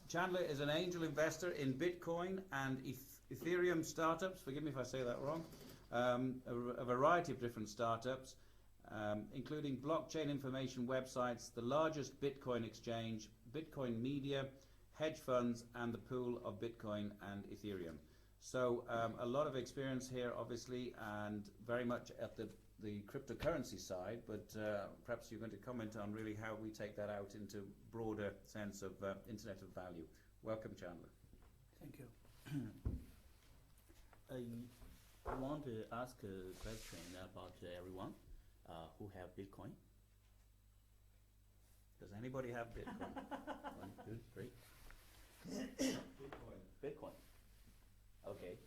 Chandler is an angel investor in Bitcoin and Ethereum startups. Forgive me if I say that wrong. A variety of different startups, including blockchain information websites, the largest Bitcoin exchange, Bitcoin media, hedge funds, and the pool of Bitcoin and Ethereum. So a lot of experience here, obviously, and very much at the cryptocurrency side, but perhaps you're going to comment on really how we take that out into broader sense of Internet of Value. Welcome, Chandler. Thank you. I want to ask a question about everyone who have Bitcoin. Does anybody have Bitcoin? 1, 2, 3. Bitcoin. Okay.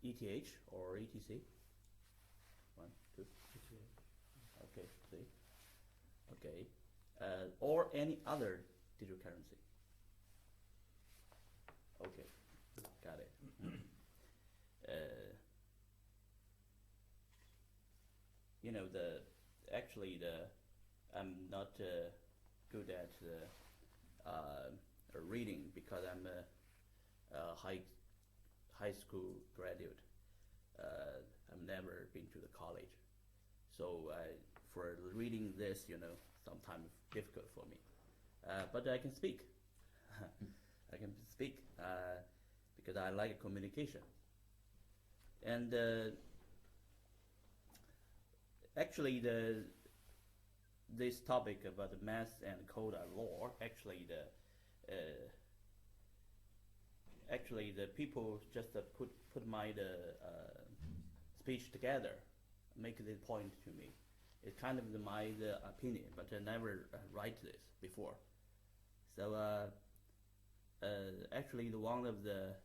ETH or ETC? 1, 2. Okay, 3. Okay. Or any other digital currency. Okay, got it. You know, I'm not good at reading because I'm a high school graduate. I've never been to the college, so for reading this, sometimes difficult for me. But I can speak. I can speak because I like communication. And actually, this topic about the math and code and law, actually the people just put my speech together, make this point to me. It's kind of my opinion, but I never write this before. So actually, one of the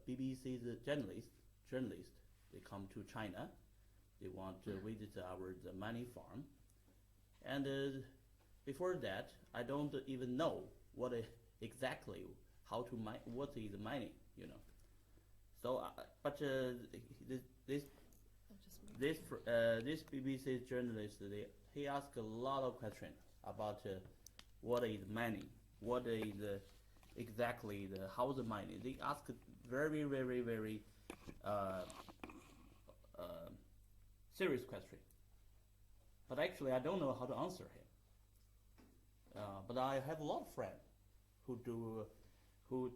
BBC's journalists, they come to China. They want to visit the mining farm, and before that, I don't even know what exactly how to mine. What is mining? So, but this BBC journalist, he asked a lot of questions about what is mining, what is exactly how the mining. They ask very, very, very serious question. But actually, I don't know how to answer him. But I have a lot of friends who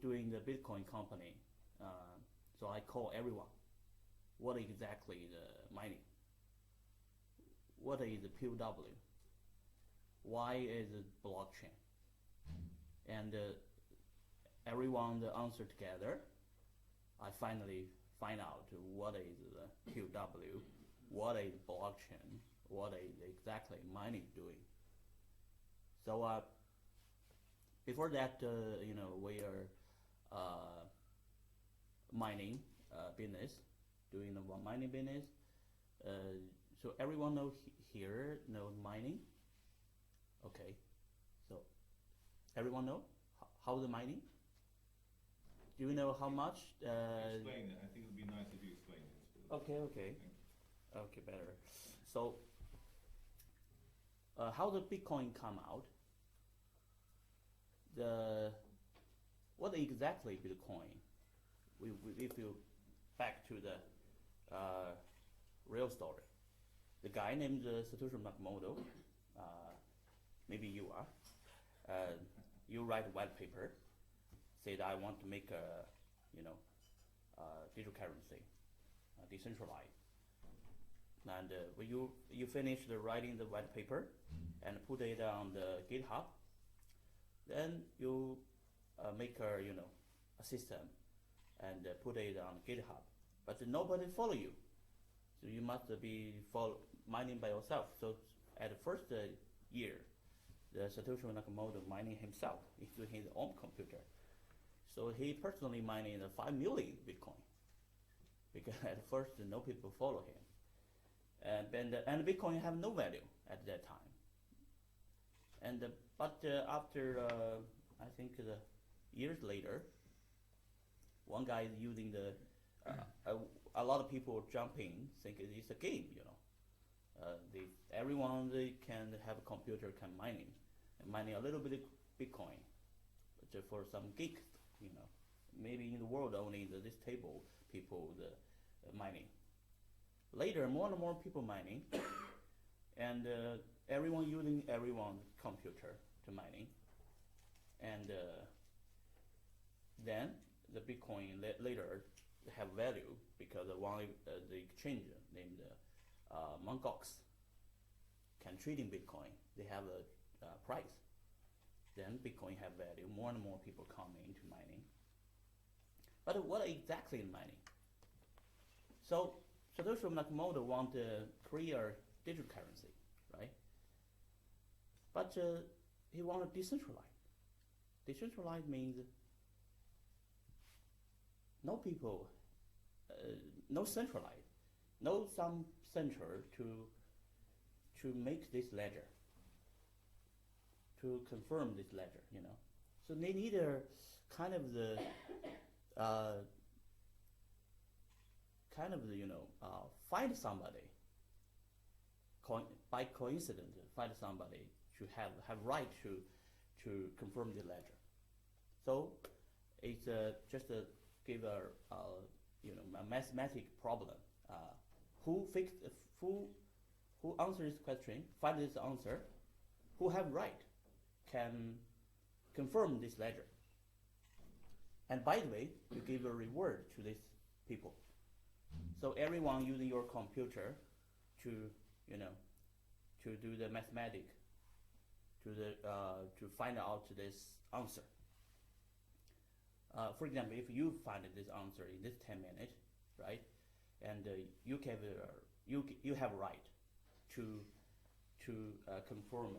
doing the Bitcoin company. So I call everyone. What exactly the mining? What is the POW? Why is it blockchain? And everyone the answer together. I finally find out what is the POW, what is blockchain, what is exactly mining doing. So before that, we are mining business, doing the mining business. So everyone here knows mining. Okay, so everyone know how the mining? Do you know how much? Explain it. I think it would be nice if you explain it. Okay. Okay, better. So, how the Bitcoin come out? What exactly Bitcoin? If you back to the real story, the guy named Satoshi Nakamoto. Maybe you are. You write a white paper. Said I want to make a digital currency, decentralized. And when you finish writing the white paper and put it on the GitHub, then you make a system and put it on GitHub. But nobody follow you, so you must be mining by yourself. So at the first year, the Satoshi Nakamoto mining himself into his own computer. So he personally mining 5 million Bitcoin, because at first no people follow him, and Bitcoin have no value at that time. And but after I think years later, one guy is using a lot of people jumping, thinking it's a game, everyone they can have a computer can mining. mining a little bit of Bitcoin, but for some geeks, maybe in the world only this table people mining. Later, more and more people mining, and everyone using everyone's computer to mining, and then the Bitcoin later have value because the exchange named Mt. Gox can trade in Bitcoin. They have a price. Then Bitcoin have value. More and more people come into mining. But what exactly is mining? So Satoshi Nakamoto want to create a digital currency, right? But he want to decentralize. Decentralize means no people, no centralized, no some center to make this ledger, to confirm this ledger, So they need a kind of the find somebody by coincidence, find somebody to have right to confirm the ledger. So it's just give a mathematic problem. Who answers this question, find this answer, who have right, can confirm this ledger. And by the way, you give a reward to these people. So everyone using your computer to do the mathematics, to find out this answer. For example, if you find this answer in this 10 minutes, right, and you have right to confirm,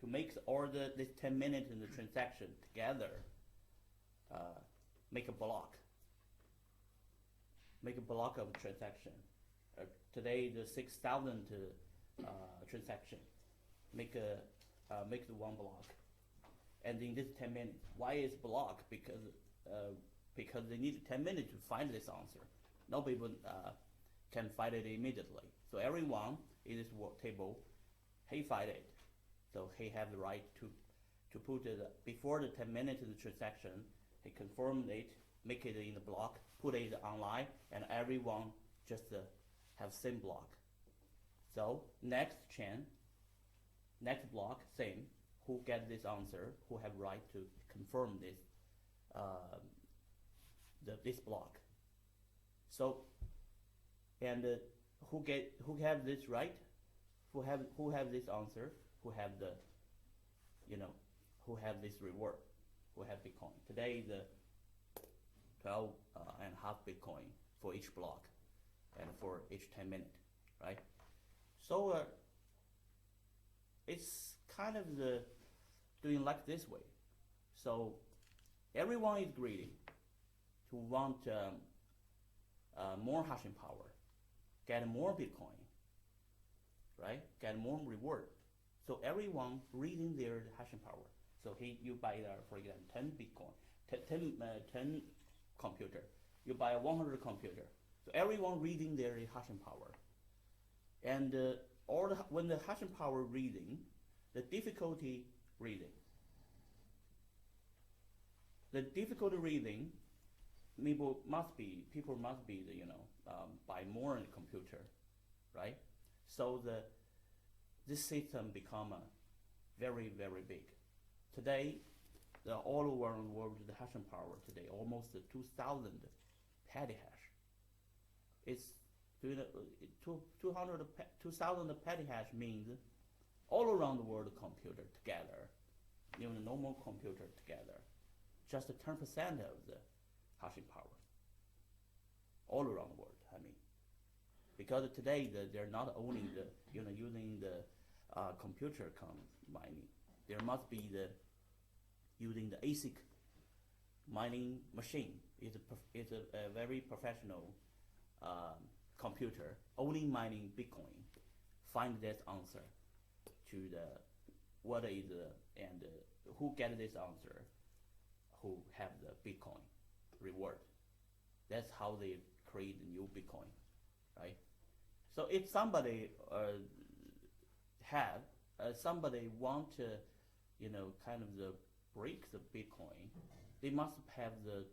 to make all this 10 minutes in the transaction together, make a block of transaction. Today the 6,000 transaction, make the one block, and in this 10 minutes, why is block? Because they need 10 minutes to find this answer. No people can find it immediately. So everyone in this table, he find it. So he have the right to put it before the 10 minutes of the transaction. He confirmed it, make it in the block, put it online, and everyone just have same block. So next chain, next block, same. Who get this answer? Who have right to confirm this? This block. So, and who have this right? Who have this answer? Who have who have this reward? Who have Bitcoin? Today the 12 and a half Bitcoin for each block, and for each 10 minutes, right? So it's kind of doing like this way. So everyone is greedy to want more hashing power, get more Bitcoin, right? Get more reward. So everyone reading their hashing power. So you buy, for example, 10 Bitcoin, 10 computer. You buy a 100 computer. So everyone reading their hashing power. And when the hashing power reading, the difficulty reading. The difficulty reading, people must be buy more in the computer, right? So this system become very, very big. Today, all over the world, the hashing power today almost 2,000 petahash. It's 2,000 petahash means all around the world computer together, even normal computer together, just 10% of the hashing power. All around the world, I mean, because today they're not only using the computer mining. There must be using the ASIC mining machine. It's a very professional computer only mining Bitcoin. Find that answer to what is and who get this answer, who have the Bitcoin reward. That's how they create the new Bitcoin, right? So if somebody somebody want kind of the break the Bitcoin, they must have the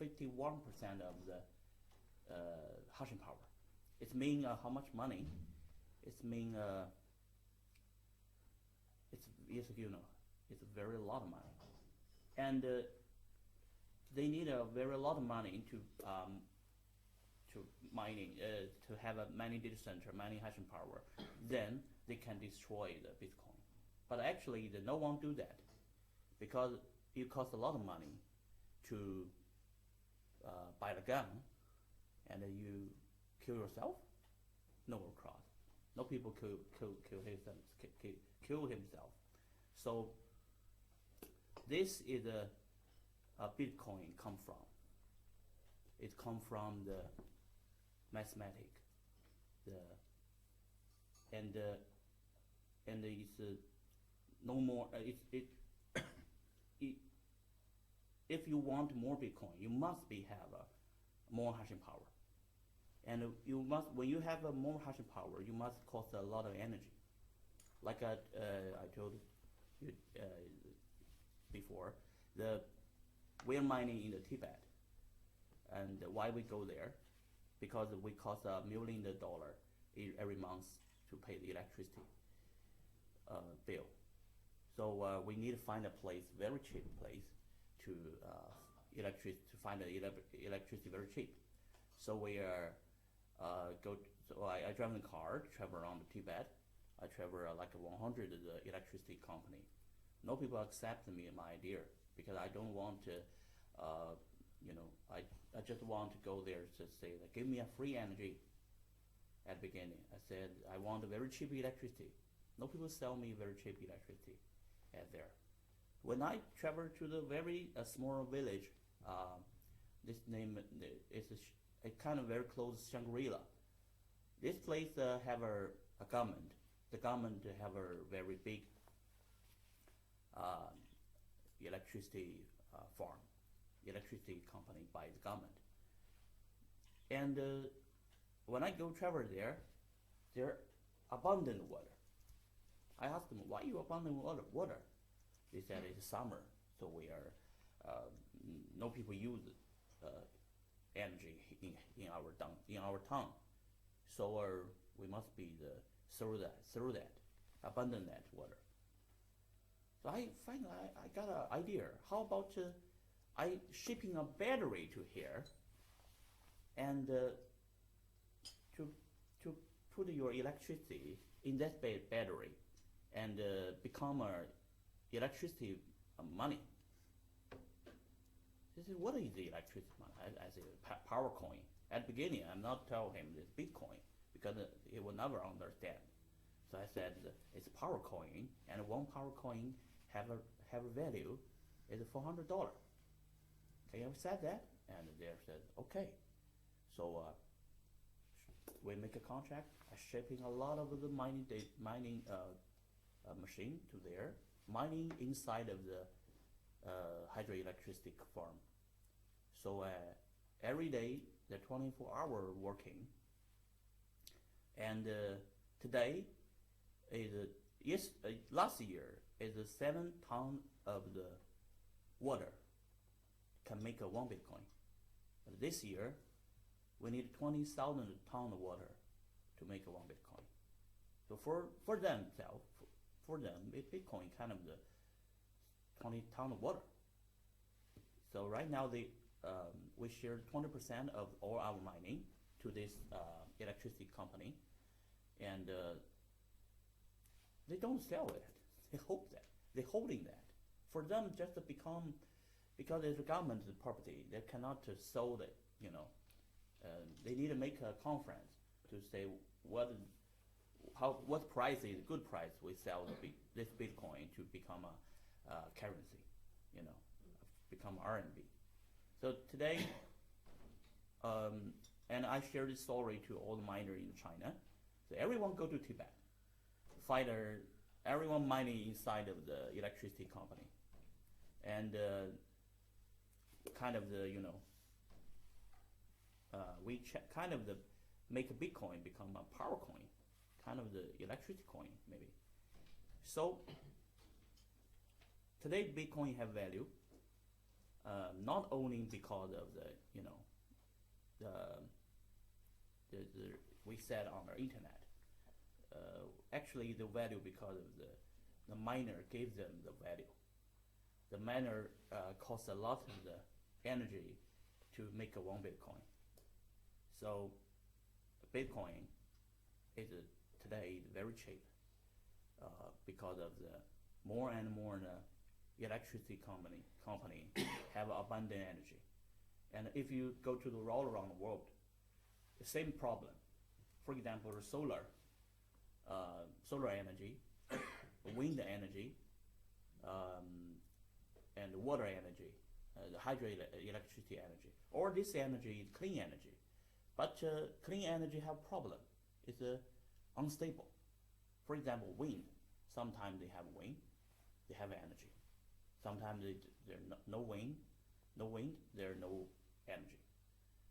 51% of the hashing power. It means how much money? It means it's it's a very lot of money, and they need a very lot of money to mining to have a mining data center, mining hashing power. Then they can destroy the Bitcoin. But actually, no one do that because it costs a lot of money to buy the gun, and you kill yourself. No one cross. No people kill himself. So this is a Bitcoin come from. It come from the mathematic, and it's no more. If you want more Bitcoin, you must have more hashing power, and you must when you have more hashing power, you must cost a lot of energy. Like I told you before, we're mining in the Tibet, and why we go there? Because we cost $1 million every month to pay the electricity bill. So we need to find a place, very cheap place, to find the electricity very cheap. So we are So I drive in a car, travel around Tibet. I travel like 100 the electricity company. No people accept me my idea because I don't want to. I just want to go there to say that give me a free energy. At the beginning, I said I want a very cheap electricity. No people sell me very cheap electricity at there. When I travel to the very small village, this name is a kind of very close Shangri-La. This place have a government. The government have a very big electricity farm, electricity company by the government. And when I go travel there, they're abundant water. I asked them, why you abundant water? They said it's summer, so we are no people use energy in our town, so we must be through that abundant that water. So I got an idea. How about I shipping a battery to here, and to put your electricity in that battery, and become a electricity money. He said, what is the electricity money? I said, power coin. At the beginning, I'm not telling him this Bitcoin because he will never understand. So I said, it's power coin, and one power coin have a value is $400. Can you said that? And they said, okay. So we make a contract, shipping a lot of the mining machine to there, mining inside of the hydroelectric farm. So every day they're 24-hour working. And today is last year is 7 tons of the water can make 1 Bitcoin. But this year we need 20,000 tons of water to make 1 Bitcoin. So for themselves, for them, Bitcoin kind of the 20 tons of water. So right now we share 20% of all our mining to this electricity company, and they don't sell it. They hope that they're holding that. For them, just to become, because it's a government property, they cannot sell it. They need to make a conference to say what price is a good price we sell this Bitcoin to become a currency, become RMB. So today, and I share this story to all the miners in China. So everyone go to Tibet, everyone mining inside of the electricity company, and kind of the we kind of make a Bitcoin become a power coin, kind of the electricity coin maybe. So today Bitcoin have value, not only because of the we said on our internet. Actually, the value because of the miner gave them the value. The miner costs a lot of the energy to make a 1 Bitcoin. So Bitcoin is today very cheap because of the more and more electricity company have abundant energy. And if you go to the all around the world, the same problem. For example, solar energy, wind energy, and water energy, the hydroelectricity energy. All this energy is clean energy, but clean energy have problem. It's unstable. For example, wind. Sometimes they have wind, they have energy. Sometimes there's no wind, there's no energy.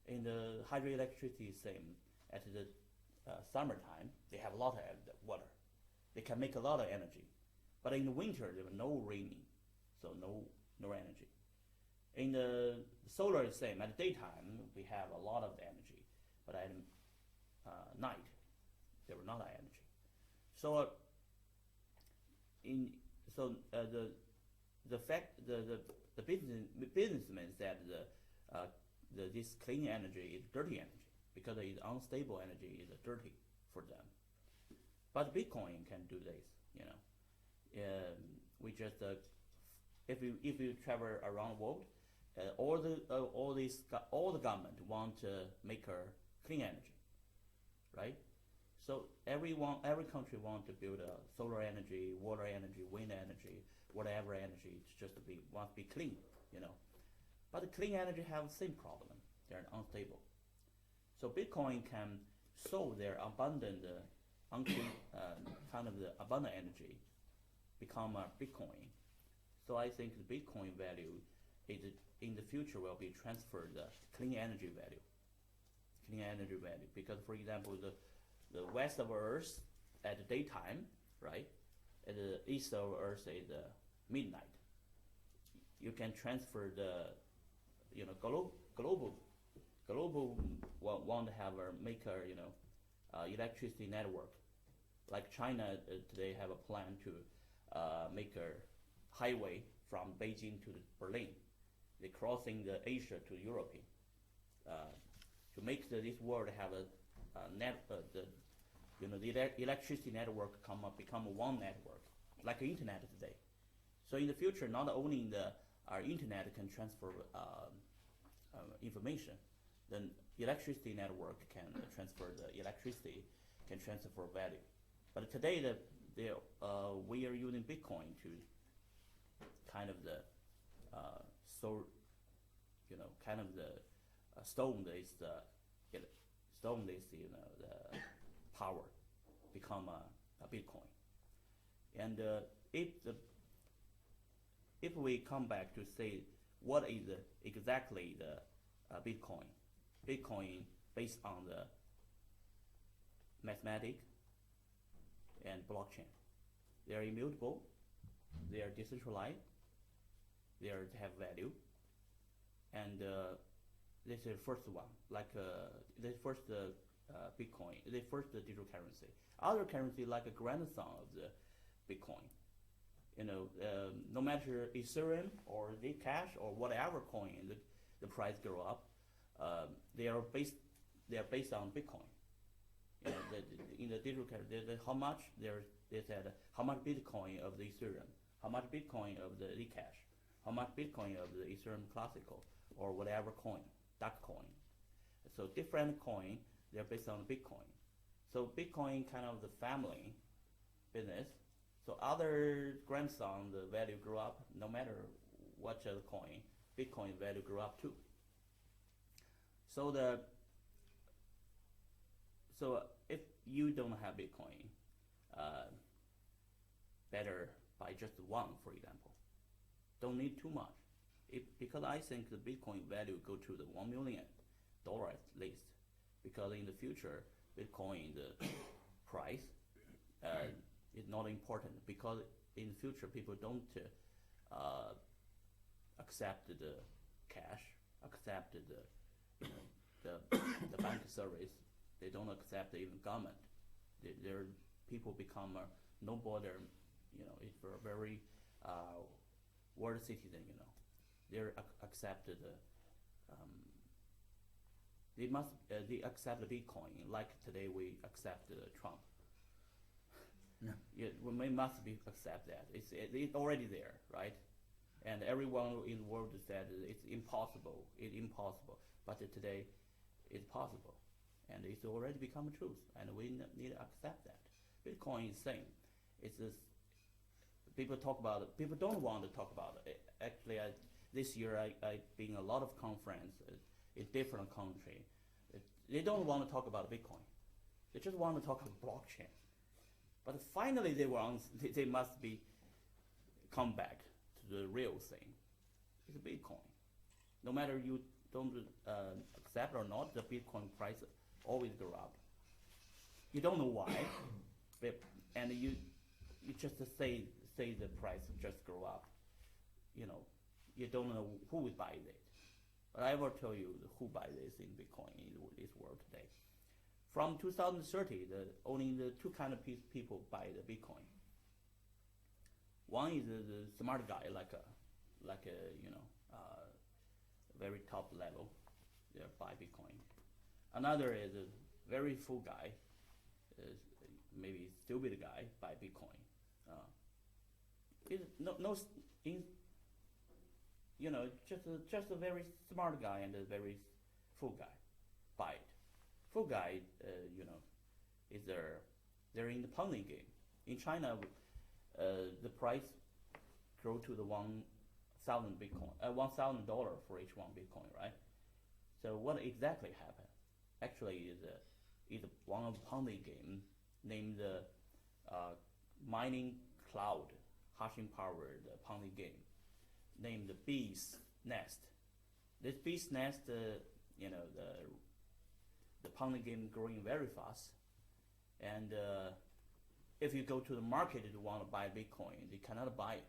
In the hydroelectricity, same. At the summertime, they have a lot of water. They can make a lot of energy. But in the winter, there was no raining, so no energy. In the solar, is same. At the daytime, we have a lot of energy, but at night, there was not energy. So the businessmen said this clean energy is dirty energy because it's unstable energy is dirty for them. But Bitcoin can do this, we just if you travel around the world, all the government want to make a clean energy, right? So every country want to build a solar energy, water energy, wind energy, whatever energy. It's just want to be clean, But the clean energy have the same problem. They're unstable. So Bitcoin can solve their abundant, kind of the abundant energy, become a Bitcoin. So I think the Bitcoin value is in the future will be transferred the clean energy value. Because for example, the west of Earth at the daytime, right? At the east of Earth is midnight. You can transfer the, global want to have make a electricity network. Like China today have a plan to make a highway from Beijing to Berlin. They're crossing the Asia to Europe to make this world have the electricity network become one network, like internet today. So in the future, not only our internet can transfer information, then electricity network can transfer the electricity, can transfer value. But today, we are using Bitcoin to kind of stone this the power, become a Bitcoin. And if we come back to say what is exactly the Bitcoin based on the mathematics and blockchain. They are immutable, they are decentralized, they have value, and this is the first one. Like the first Bitcoin, the first digital currency. Other currency like a grandson of the Bitcoin. No matter Ethereum or Zcash or whatever coin, the price go up. They are based on Bitcoin. In the digital currency, how much they said how much Bitcoin of the Ethereum, how much Bitcoin of the Zcash, how much Bitcoin of the Ethereum Classical or whatever coin, dark coin. So different coin, they're based on Bitcoin. So Bitcoin kind of the family business. So other grandson, the value grew up no matter what the coin, Bitcoin value grew up too. So if you don't have Bitcoin, better buy just one, for example. Don't need too much. Because I think the Bitcoin value go to the $1 million at least. Because in the future, Bitcoin, the price is not important. Because in the future, people don't accept the cash, accept the bank service. They don't accept even government. Their people become no border, it's for a very world citizen, They're accepted. They accept the Bitcoin like today we accept Trump. Yeah. We must accept that. It's already there, right? And everyone in the world said it's impossible. It's impossible. But today, it's possible, and it's already become truth. And we need to accept that. Bitcoin is same. It's this. People talk about it. People don't want to talk about it. Actually, this year I've been a lot of conference in different countries. They don't want to talk about Bitcoin. They just want to talk about blockchain. But finally, they must come back to the real thing. It's Bitcoin. No matter you don't accept or not, the Bitcoin price always go up. You don't know why, and you just say the price just go up. You don't know who would buy it. But I will tell you who buy this in Bitcoin in this world today. From 2030, only the two kind of people buy the Bitcoin. One is the smart guy, like a very top level, they buy Bitcoin. Another is a very full guy, maybe stupid guy, buy Bitcoin. Just a very smart guy and a very full guy buy it. Full guy, is they're in the Ponzi game. In China, the price grow to the $1,000 for each one Bitcoin, right? So what exactly happened? Actually, is one of Ponzi game named mining cloud hashing powered Ponzi game named the Bee's Nest. This Bee's Nest, the Ponzi game growing very fast, and if you go to the market and want to buy Bitcoin, they cannot buy it.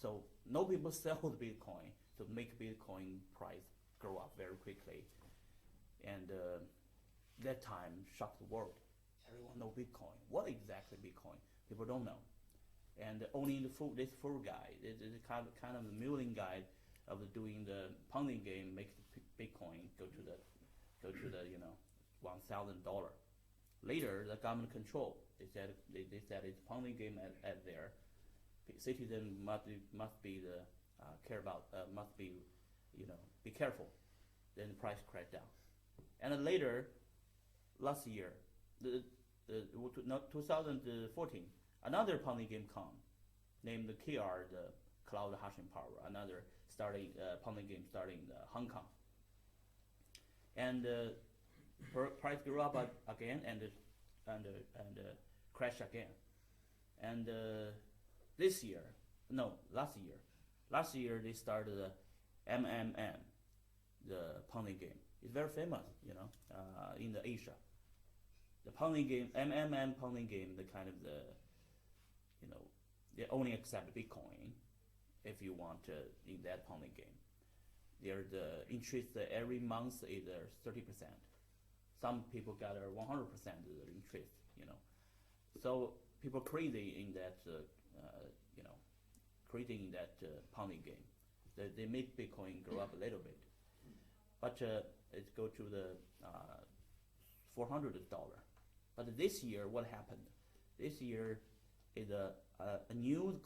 So no people sell the Bitcoin to make Bitcoin price grow up very quickly, and that time shocked the world. Everyone know Bitcoin. What exactly Bitcoin? People don't know, and only this full guy, this kind of the million guy of doing the Ponzi game make the Bitcoin go to the $1,000. Later, the government control. They said it's Ponzi game at there. Citizen must be care about must be be careful. Then the price crashed down. And then later, last year, 2014, another Ponzi game come, named the KR, the Cloud Hashing Power. Another Ponzi game starting in Hong Kong. And price grew up again and crash again. And last year they started the MMM, the Ponzi game. It's very famous, in the Asia. The Ponzi game, MMM Ponzi game, the kind of they only accept Bitcoin if you want in that Ponzi game. There's the interest every month is 30%. Some people got 100% interest, So people crazy in that, Ponzi game. They make Bitcoin grow up a little bit, but it go to the $400. But this year, what happened? This year is a new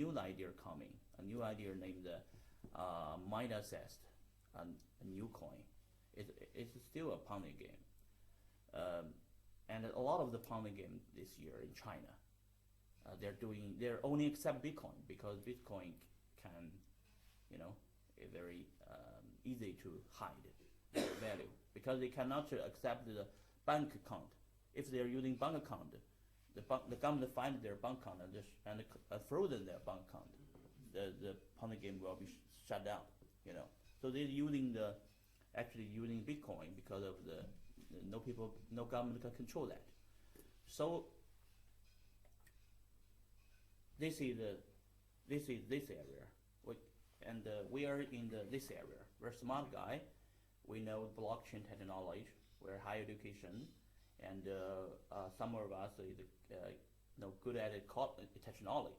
idea coming. A new idea named Mind Assessed, a new coin. It's still a Ponzi game, and a lot of the Ponzi game this year in China, they're only accept Bitcoin because Bitcoin can, it's very easy to hide their value because they cannot accept the bank account. If they're using bank account, the government find their bank account and frozen their bank account. The Ponzi game will be shut down, So they're using actually using Bitcoin because of no government can control that. So this is this is this area. We are in this area. We're smart guy. We know blockchain technology. We're higher education, and some of us is good at technology.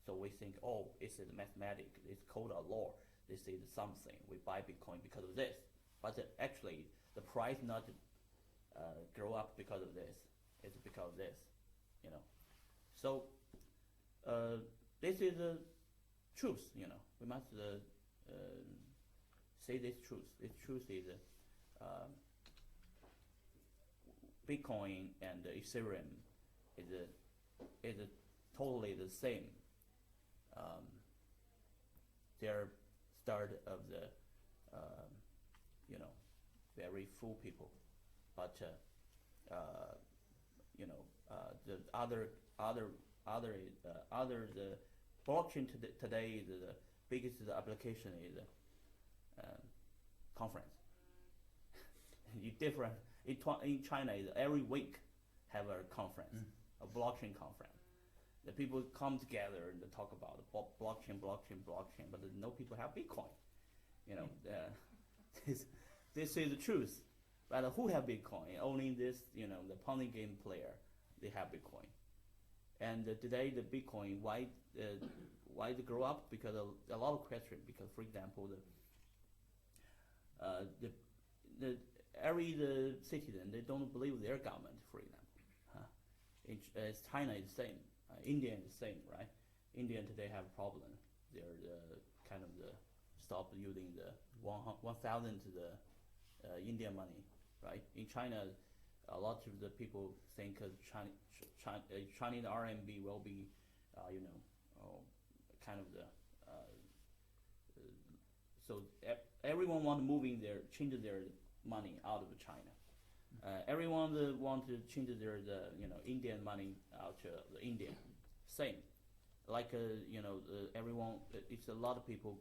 So we think, oh, it's mathematics, it's code or law. This is something. We buy Bitcoin because of this. But actually, the price not grow up because of this. It's because of this, So this is the truth, We must say this truth. This truth is Bitcoin and Ethereum is totally the same. They're start of the very full people, but the the blockchain today is the biggest application is conference. In China is every week have a conference, a blockchain conference. The people come together and talk about blockchain, but no people have Bitcoin. This is the truth. But who have Bitcoin? Only this, the Ponzi game player, they have Bitcoin. And today the Bitcoin, why it grow up? Because a lot of questions. Because for example, the citizen, they don't believe their government. For example, China is the same. India is the same, right? India today have a problem. They're stop using the 1,000 to the Indian money, right? In China, a lot of the people think Chinese RMB will be, so everyone want moving change their money out of China. Everyone want to change their Indian money out to the India. Same, like everyone. It's a lot of people.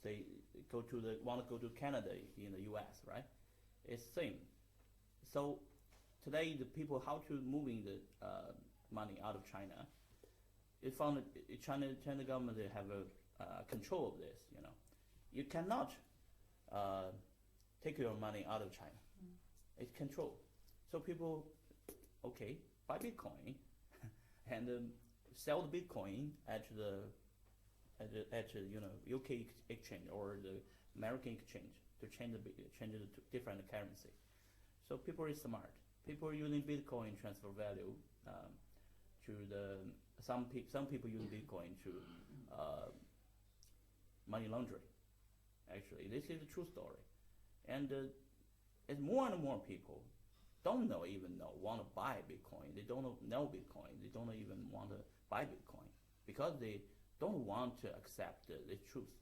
They want to go to Canada in the U.S. Right? It's same. So today the people how to moving the money out of China. It found that China government they have a control of this. You cannot take your money out of China. It's control. So people, okay, buy Bitcoin and sell the Bitcoin at the UK exchange or the American exchange to change it to different currency. So people are smart. People are using Bitcoin transfer value to some people use Bitcoin to money laundering. Actually, this is a true story, and as more and more people don't want to buy Bitcoin. They don't know Bitcoin. They don't even want to buy Bitcoin because they don't want to accept the truth.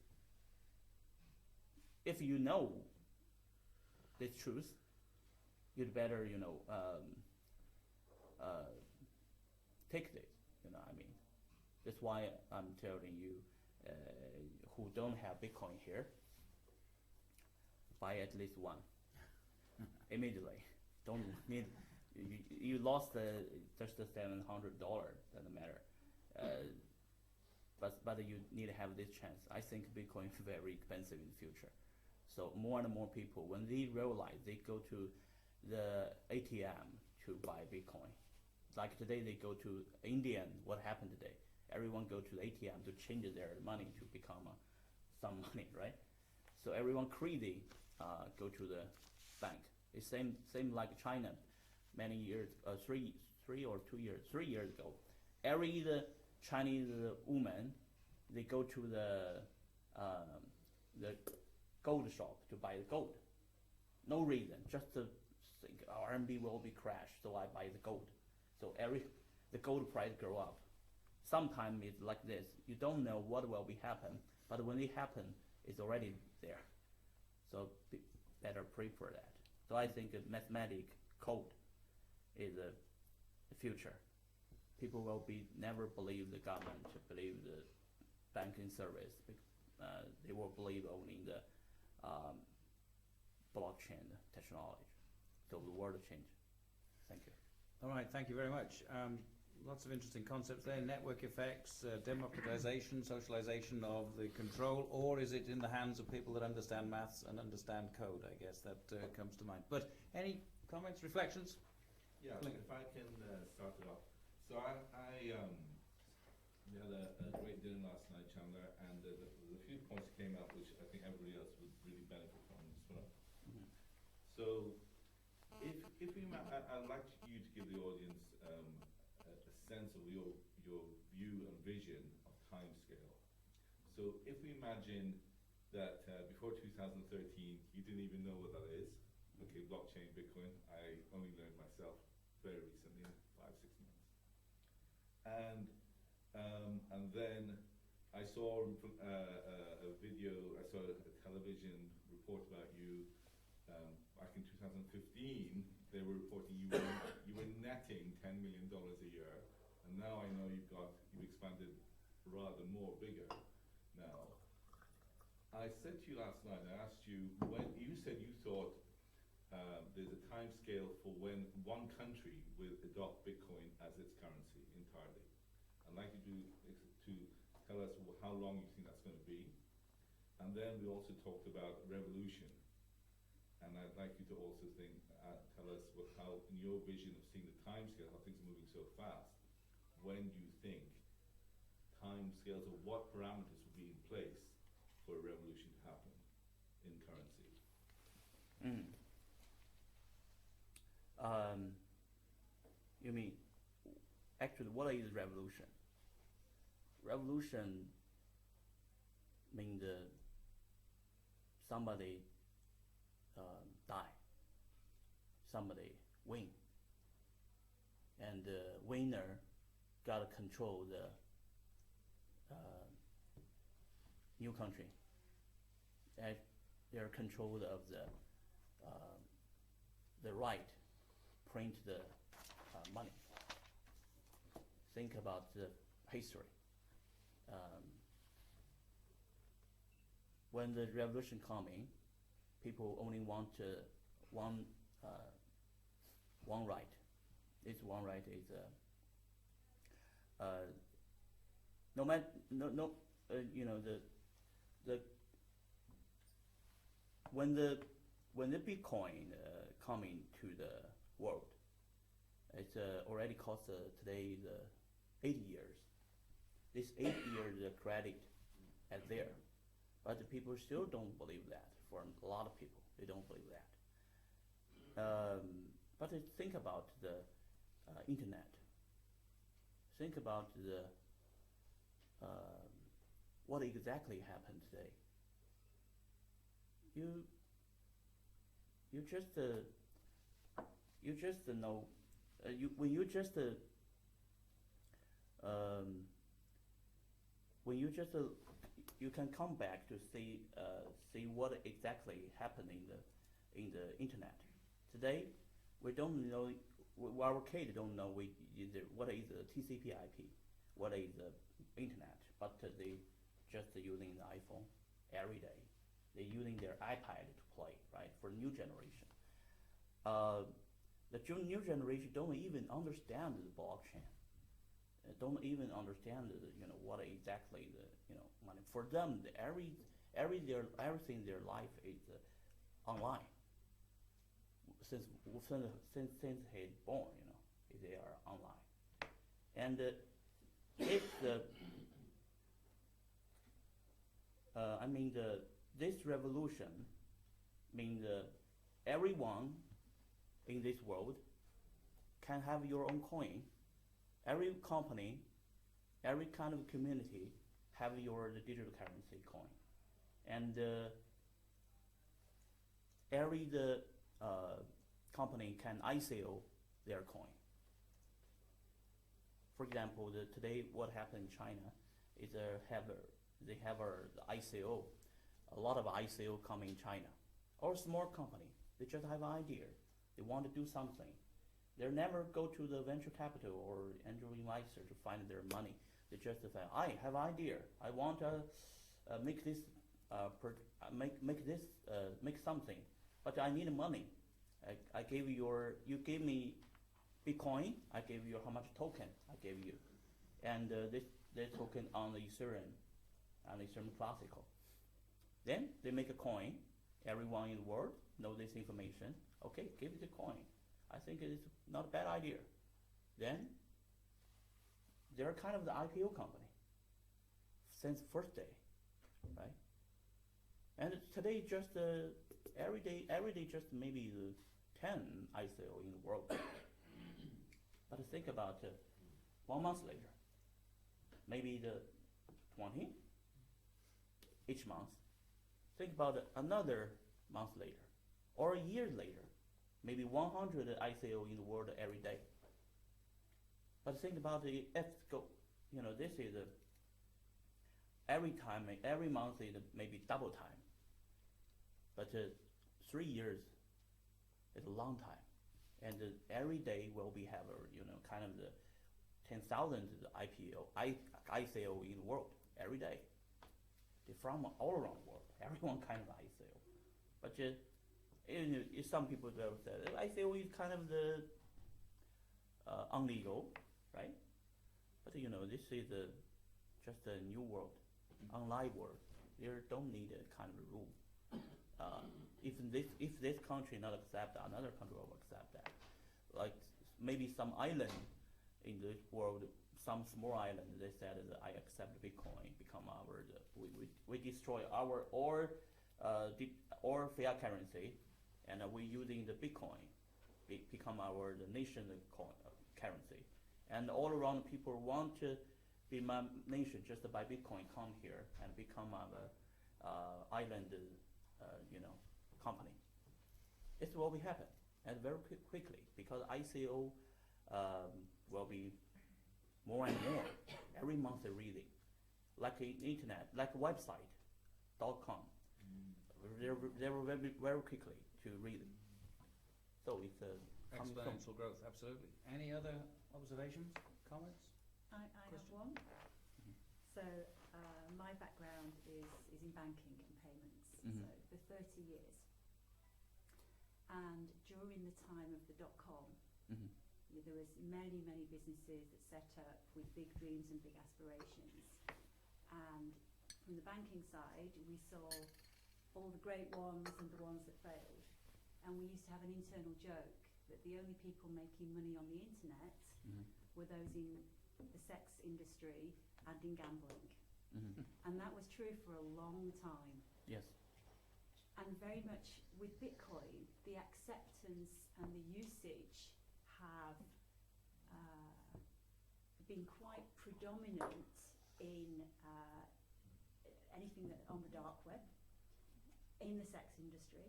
If you know the truth, you'd better take this. That's why I'm telling you who don't have Bitcoin here, buy at least one immediately. Don't need you lost just the $700, doesn't matter. But you need to have this chance. I think Bitcoin is very expensive in the future. So more and more people, when they realize, they go to the ATM to buy Bitcoin. Like today they go to India. What happened today? Everyone go to the ATM to change their money to become some money, right? So everyone crazy go to the bank. It's same like China, many years, 3 years ago. Every the Chinese woman, they go to the gold shop to buy the gold. No reason, just to think RMB will be crashed, so I buy the gold. So the gold price grow up. Sometimes it's like this. You don't know what will be happen, but when it happen, it's already there. So better pray for that. So I think mathematic code is the future. People will never believe the government, believe the banking service. They will believe only in the blockchain technology. So the world will change. Thank you. All right, thank you very much. lots of interesting concepts there. Network effects, democratization, socialization of the control, or is it in the hands of people that understand maths and understand code? I guess that comes to mind. But any comments, reflections? Yeah, if I can start it off. So we had a great dinner last night, Chandler, and there's a few points that came up which I think everybody else would really benefit from as well. Mhm. So if we, I'd like you to give the audience a sense of your view and vision of time scale. So if we imagine that before 2013, you didn't even know what that is. Okay, blockchain, Bitcoin, I only learned myself very recently, 5-6 months. And then I saw a video, I saw a television report about you back in 2015. They were reporting you were netting $10 million a year, and now I know you've expanded rather more, bigger now. I said to you last night, I asked you, when you said you thought there's a time scale for when one country will adopt Bitcoin as its currency entirely. I'd like you to tell us how long you think that's going to be. And then we also talked about revolution. And I'd like you to also tell us how, in your vision of seeing the time scale, how things are moving so fast, when do you think time scales or what parameters will be in place for a revolution to happen in currency? You mean, actually, what is revolution? Revolution means somebody die, somebody win, and the winner gotta control the new country. And they're controlled of the right print the money. Think about the history. When the revolution coming, people only want one right. This one right is no matter you know the when the Bitcoin coming to the world, it's already cost today 80 years. This 8 years credit is there, but the people still don't believe that. For a lot of people, they don't believe that. But think about the internet. Think about the what exactly happened today. You just know when you just you can come back to see what exactly happened in the internet. Today, we don't know. Our kids don't know what is the TCP/IP, what is the internet, but they just using the iPhone every day. They're using their iPad to play, right? For new generation. The new generation don't even understand the blockchain. Don't even understand what exactly money. For them, everything in their life is online. Since he's born, they are online, and if this revolution means everyone in this world can have your own coin. Every company, every kind of community have the digital currency coin, and every company can ICO their coin. For example, today what happened in China is they have the ICO. A lot of ICO come in China, or small company. They just have an idea. They want to do something. They never go to the venture capital or angel investor to find their money. They just say, I have an idea. I want to make this, make something, but I need money. You gave me Bitcoin, I gave you how much token I gave you, and this token on the Ethereum, Classical. Then they make a coin. Everyone in the world know this information. Okay, give it a coin. I think it is not a bad idea. Then they're kind of the IPO company since first day, right? And today just every day just maybe 10 ICO in the world. But think about 1 month later, maybe the 20 each month. Think about another month later, or a year later, maybe 100 ICO in the world every day. But think about the ethical, this is every month is maybe double time. But 3 years is a long time, and every day will be have kind of the 10,000 ICO in the world every day. They're from all around the world. Everyone kind of ICO, but some people will say ICO is kind of the illegal, right? But this is just a new world, online world. There don't need a kind of a rule. If this country not accept, another country will accept that. Like maybe some island in the world, some small island, they said that I accept Bitcoin, become our we destroy our or fiat currency, and we're using the Bitcoin, become our the nation currency, and all around people want to be my nation just by Bitcoin come here and become our island company. It will be happen, and very quickly, because ICO will be more and more. Every month they're reading, like internet, like website.com. They were very quickly to read it. So it's exponential growth, absolutely. Any other observations, comments? I have one. So my background is in banking and payments, so for 30 years. And during the time of the dot-com, there was many businesses that set up with big dreams and big aspirations. And from the banking side, we saw all the great ones and the ones that failed. And we used to have an internal joke that the only people making money on the internet were those in the sex industry and in gambling. And that was true for a long time. Yes. And very much with Bitcoin, the acceptance and the usage have been quite predominant in anything that on the dark web, in the sex industry,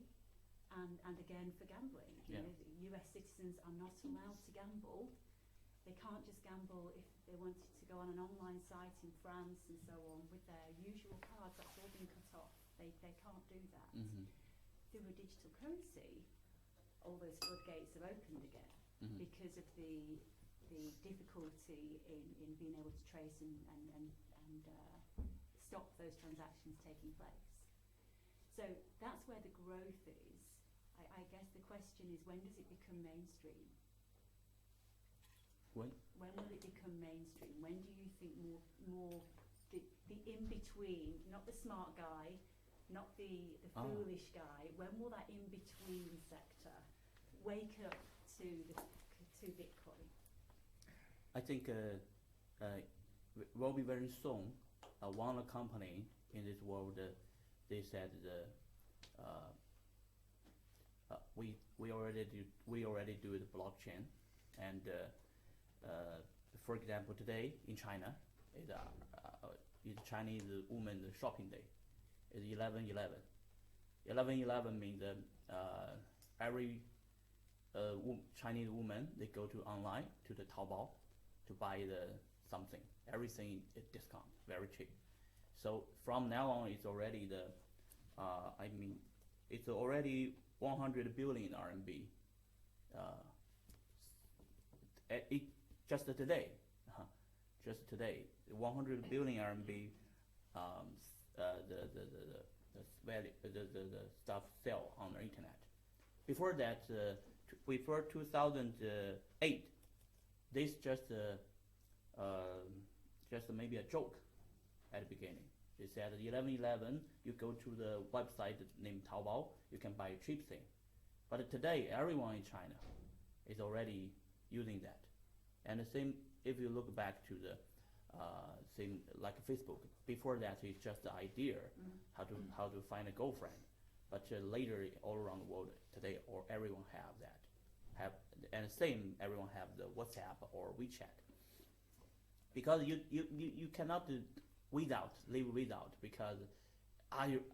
and again for gambling. US citizens are not allowed to gamble. They can't just gamble if they wanted to go on an online site in France and so on with their usual cards. That's all been cut off. They can't do that. Through a digital currency, all those floodgates have opened again because of the difficulty in being able to trace and stop those transactions taking place. So that's where the growth is. I guess the question is, when does it become mainstream? When will it become mainstream? When do you think more the in-between, not the smart guy, not the foolish guy, when will that in-between sector wake up to Bitcoin? I think will be very soon. One company in this world, they said we already do the blockchain, and for example, today in China is Chinese Women's Shopping Day. Is 11/11. 11/11 means every Chinese woman, they go to online to the Taobao to buy something. Everything is discount, very cheap. So from now on, it's already it's already 100 billion RMB. Just today, 100 billion RMB. The stuff sell on the internet. Before that, before 2008, this just maybe a joke at the beginning. They said 11/11, you go to the website named Taobao, you can buy a cheap thing. But today, everyone in China is already using that. And the same, if you look back to the same like Facebook, before that it's just the idea how to find a girlfriend. But later, all around the world today, or everyone have that. And same, everyone have the WhatsApp or WeChat. Because you cannot live without, because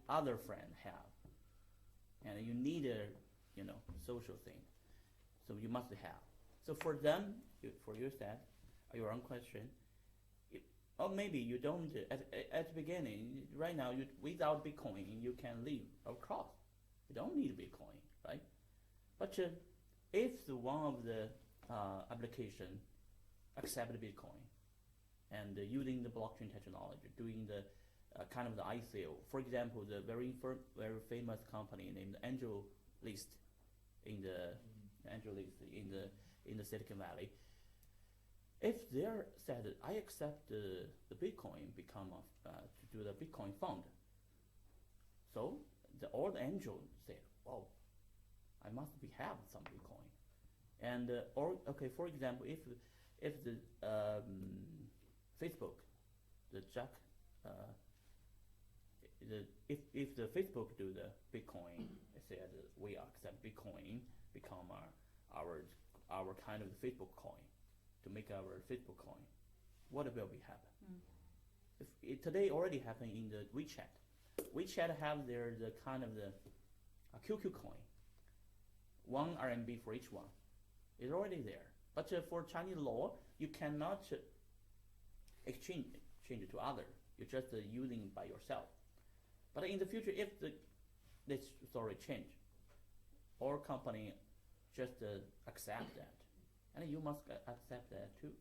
other friend have, and you need a social thing, so you must have. So for them, for your said, your own question, or maybe you don't at the beginning. Right now, without Bitcoin, you can live across. You don't need Bitcoin, right? But if one of the application accept Bitcoin and using the blockchain technology, doing the kind of the ICO, for example, the very famous company named AngelList in the Silicon Valley, if they're said, I accept the Bitcoin to do the Bitcoin fund, so all the angels said, wow, I must have some Bitcoin, and for example, if the Facebook, the Jack, if the Facebook do the Bitcoin, it said we accept Bitcoin, become our kind of Facebook coin, to make our Facebook coin, what will be happen? If it today already happened in the WeChat. WeChat have the kind of the QQ coin, 1 RMB for each one. It's already there. But for Chinese law, you cannot exchange it to other. You're just using it by yourself. But in the future, if this story change, all company just accept that, and you must accept that too.